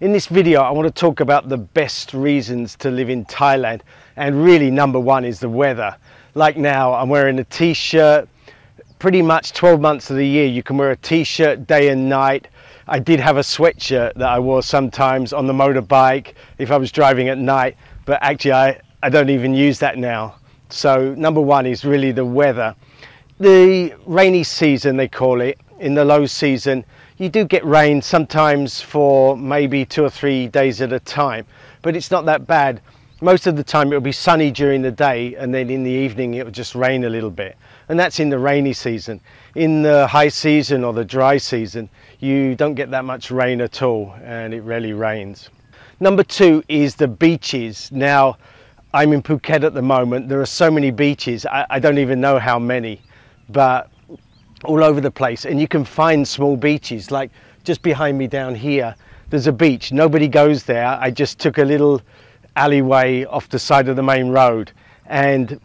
In this video I want to talk about the best reasons to live in Thailand, and really number one is the weather. Like now I'm wearing a t-shirt. Pretty much 12 months of the year you can wear a t-shirt day and night. I did have a sweatshirt that I wore sometimes on the motorbike if I was driving at night, but actually I don't even use that now. So number one is really the weather. The rainy season, they call it. In the low season you do get rain sometimes for maybe 2 or 3 days at a time, but it's not that bad. Most of the time it'll be sunny during the day, and then in the evening it will just rain a little bit, and that's in the rainy season. In the high season or the dry season you don't get that much rain at all, and it rarely rains. Number two is the beaches. Now I'm in Phuket at the moment. There are so many beaches, I don't even know how many, but all over the place. And you can find small beaches, like just behind me down here there's a beach. Nobody goes there. I just took a little alleyway off the side of the main road, and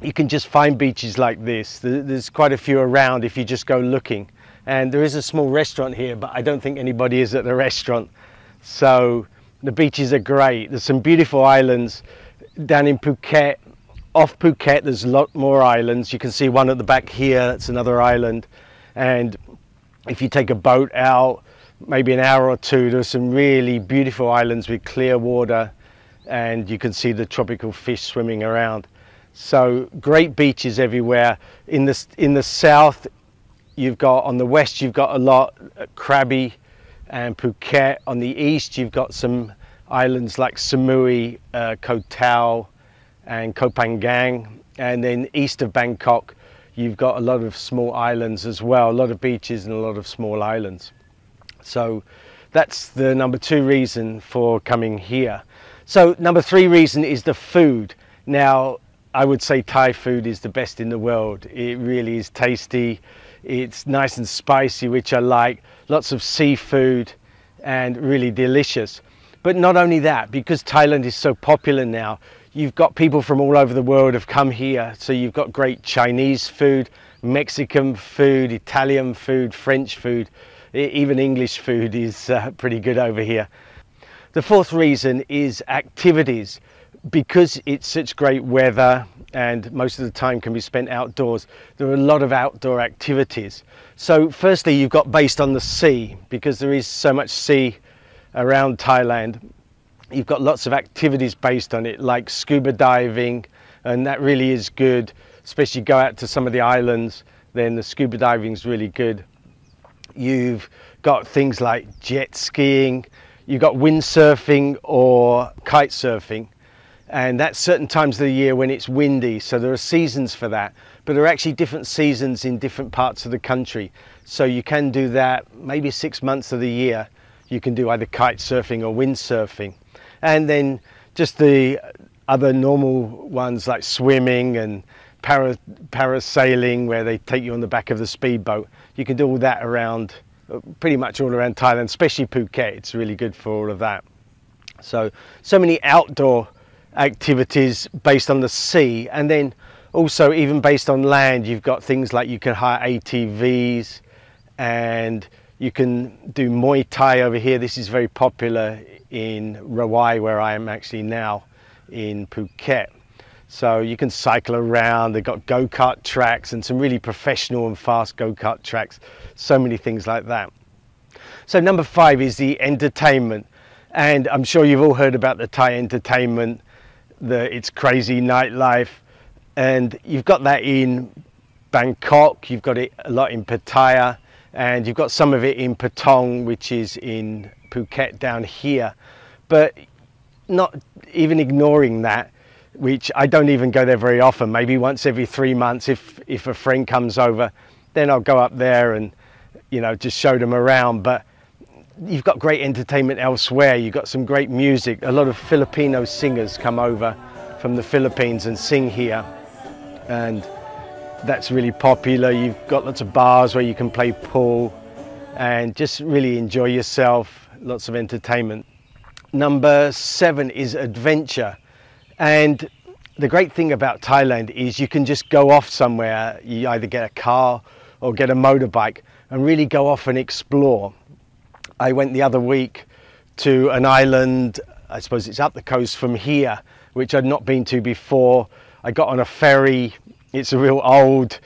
you can just find beaches like this. There's quite a few around if you just go looking, and there is a small restaurant here, but I don't think anybody is at the restaurant. So the beaches are great. There's some beautiful islands down in Phuket. Off Phuket there's a lot more islands. You can see one at the back here, that's another island, and if you take a boat out maybe an hour or two, there's some really beautiful islands with clear water, and you can see the tropical fish swimming around. So great beaches everywhere. In the south you've got, on the west you've got a lot at Krabi and Phuket. On the east you've got some islands like Samui, Koh Tao and Koh Phangan, and then east of Bangkok you've got a lot of small islands as well, a lot of beaches and a lot of small islands. So that's the number two reason for coming here. So number three reason is the food. Now I would say Thai food is the best in the world. It really is tasty. It's nice and spicy, which I like. Lots of seafood and really delicious. But not only that, because Thailand is so popular now, you've got people from all over the world have come here. So you've got great Chinese food, Mexican food, Italian food, French food, even English food is pretty good over here. The fourth reason is activities. Because it's such great weather and most of the time can be spent outdoors, there are a lot of outdoor activities. So firstly you've got based on the sea, because there is so much sea around Thailand. You've got lots of activities based on it, like scuba diving, and that really is good, especially go out to some of the islands, then the scuba diving is really good. You've got things like jet skiing, you've got windsurfing or kite surfing, and that's certain times of the year when it's windy, so there are seasons for that, but there are actually different seasons in different parts of the country. So you can do that maybe 6 months of the year. You can do either kite surfing or windsurfing. And then just the other normal ones like swimming and parasailing, where they take you on the back of the speedboat. You can do all that around, pretty much all around Thailand, especially Phuket. It's really good for all of that. So many outdoor activities based on the sea, and then also even based on land you've got things like you can hire ATVs, and you can do Muay Thai over here. This is very popular in Rawai, where I am actually now in Phuket. So you can cycle around. They've got go-kart tracks and some really professional and fast go-kart tracks, so many things like that. So number five is the entertainment, and I'm sure you've all heard about the Thai entertainment, it's crazy nightlife, and you've got that in Bangkok, you've got it a lot in Pattaya, and you've got some of it in Patong, which is in Phuket down here. But not even ignoring that, which I don't even go there very often, maybe once every 3 months if a friend comes over, then I'll go up there and just show them around. But you've got great entertainment elsewhere. You've got some great music. A lot of Filipino singers come over from the Philippines and sing here, and that's really popular. You've got lots of bars where you can play pool and just really enjoy yourself. Lots of entertainment. Number 7 is adventure, and the great thing about Thailand is you can just go off somewhere. You either get a car or get a motorbike and really go off and explore. I went the other week to an island, I suppose it's up the coast from here, which I'd not been to before. I got on a ferry. It's a real old,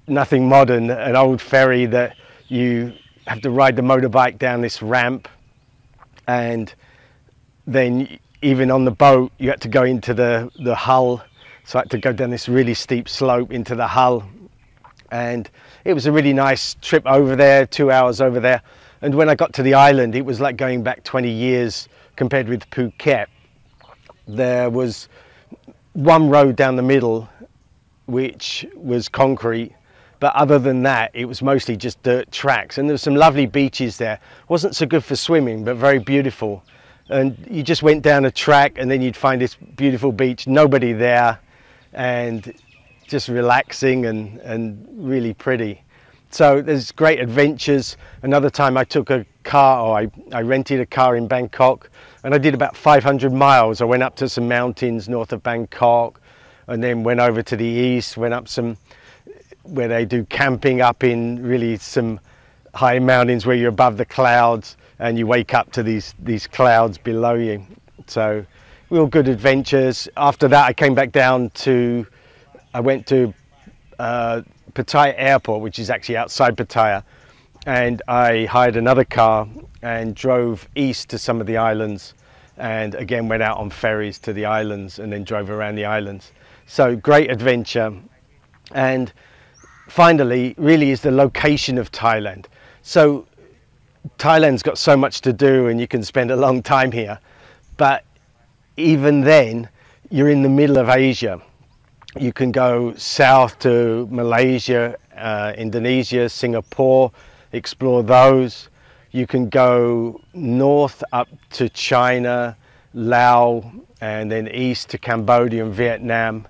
nothing modern, an old ferry that you have to ride the motorbike down this ramp, and then even on the boat you had to go into the hull, so I had to go down this really steep slope into the hull, and it was a really nice trip over there, 2 hours over there. And when I got to the island, it was like going back 20 years compared with Phuket. There was one road down the middle which was concrete, but other than that it was mostly just dirt tracks, and there were some lovely beaches there. Wasn't so good for swimming, but very beautiful. And you just went down a track and then you'd find this beautiful beach, nobody there, and just relaxing and really pretty. So there's great adventures. Another time I took a car, or I rented a car in Bangkok, and I did about 500 miles. I went up to some mountains north of Bangkok, and then went over to the east, went up some where they do camping up in really some high mountains where you're above the clouds and you wake up to these clouds below you. So real good adventures. After that I came back down to, I went to Pattaya airport, which is actually outside Pattaya, and I hired another car and drove east to some of the islands, and again went out on ferries to the islands and then drove around the islands. So great adventure. And finally really is the location of Thailand. So Thailand's got so much to do and you can spend a long time here, but even then you're in the middle of Asia. You can go south to Malaysia, Indonesia, Singapore, explore those. You can go north up to China, Laos, and then east to Cambodia and Vietnam,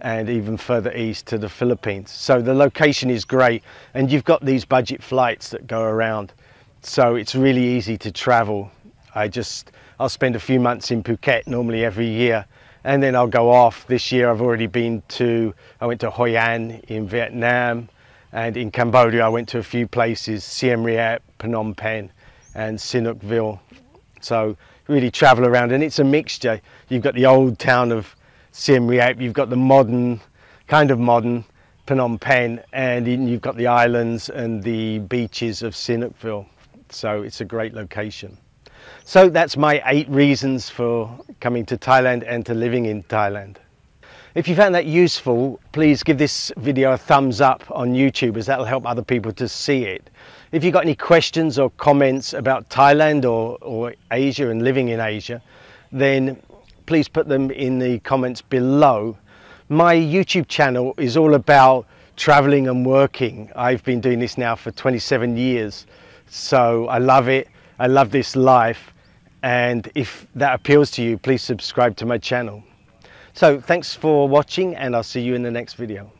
and even further east to the Philippines. So the location is great, and you've got these budget flights that go around, so it's really easy to travel. I'll spend a few months in Phuket normally every year, and then I'll go off. This year I've already I went to Hoi An in Vietnam, and in Cambodia I went to a few places, Siem Reap, Phnom Penh and Sinukville. So really travel around, and it's a mixture. You've got the old town of Siem Reap, you've got the kind of modern Phnom Penh, and you've got the islands and the beaches of Sinukville. So it's a great location. So that's my 8 reasons for coming to Thailand and to living in Thailand. If you found that useful, please give this video a thumbs up on YouTube, as that'll help other people to see it. If you've got any questions or comments about Thailand or Asia and living in Asia, then please put them in the comments below. My YouTube channel is all about traveling and working. I've been doing this now for 27 years, so I love it. I love this life, and if that appeals to you, please subscribe to my channel. So thanks for watching, and I'll see you in the next video.